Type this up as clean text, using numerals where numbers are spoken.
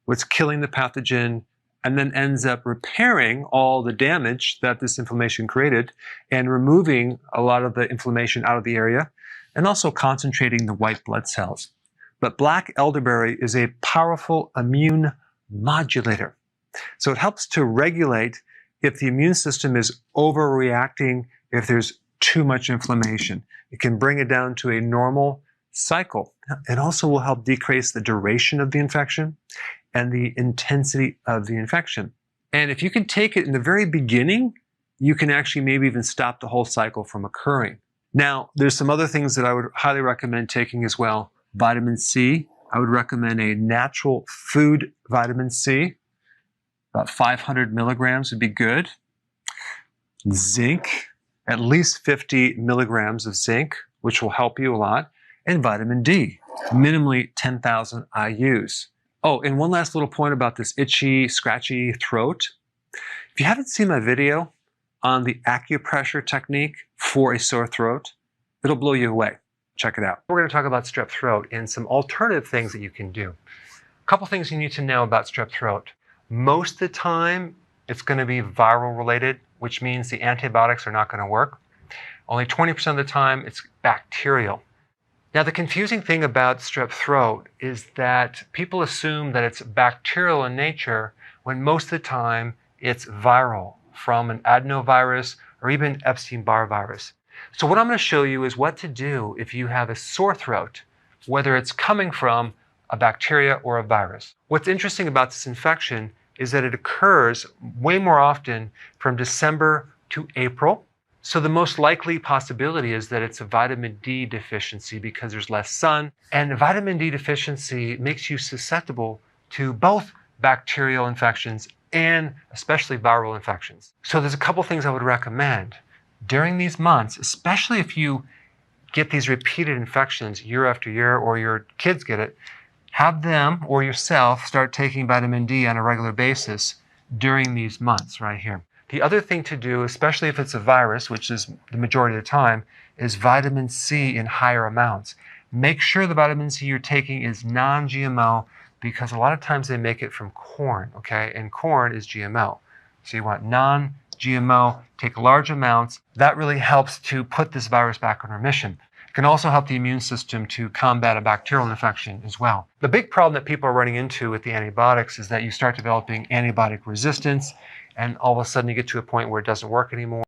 what's killing the pathogen, and then ends up repairing all the damage that this inflammation created and removing a lot of the inflammation out of the area and also concentrating the white blood cells. But black elderberry is a powerful immune modulator. So it helps to regulate if the immune system is overreacting, if there's too much inflammation. It can bring it down to a normal cycle. It also will help decrease the duration of the infection and the intensity of the infection. And if you can take it in the very beginning, you can actually maybe even stop the whole cycle from occurring. Now, there's some other things that I would highly recommend taking as well. Vitamin C, I would recommend a natural food vitamin C. About 500 milligrams would be good. Zinc, at least 50 milligrams of zinc, which will help you a lot. And vitamin D, minimally 10,000 IUs. Oh, and one last little point about this itchy, scratchy throat. If you haven't seen my video on the acupressure technique for a sore throat, it'll blow you away. Check it out. We're going to talk about strep throat and some alternative things that you can do. A couple things you need to know about strep throat. Most of the time, it's going to be viral related, which means the antibiotics are not going to work. Only 20% of the time, it's bacterial. Now, the confusing thing about strep throat is that people assume that it's bacterial in nature when most of the time it's viral from an adenovirus or even Epstein-Barr virus. So what I'm going to show you is what to do if you have a sore throat, whether it's coming from a bacteria or a virus. What's interesting about this infection is that it occurs way more often from December to April. So the most likely possibility is that it's a vitamin D deficiency because there's less sun. And vitamin D deficiency makes you susceptible to both bacterial infections and especially viral infections. So there's a couple things I would recommend. During these months, especially if you get these repeated infections year after year or your kids get it, have them or yourself start taking vitamin D on a regular basis during these months right here. The other thing to do, especially if it's a virus, which is the majority of the time, is vitamin C in higher amounts. Make sure the vitamin C you're taking is non-GMO because a lot of times they make it from corn, okay? And corn is GMO. So you want non-GMO, take large amounts. That really helps to put this virus back in remission. It can also help the immune system to combat a bacterial infection as well. The big problem that people are running into with the antibiotics is that you start developing antibiotic resistance, and all of a sudden you get to a point where it doesn't work anymore.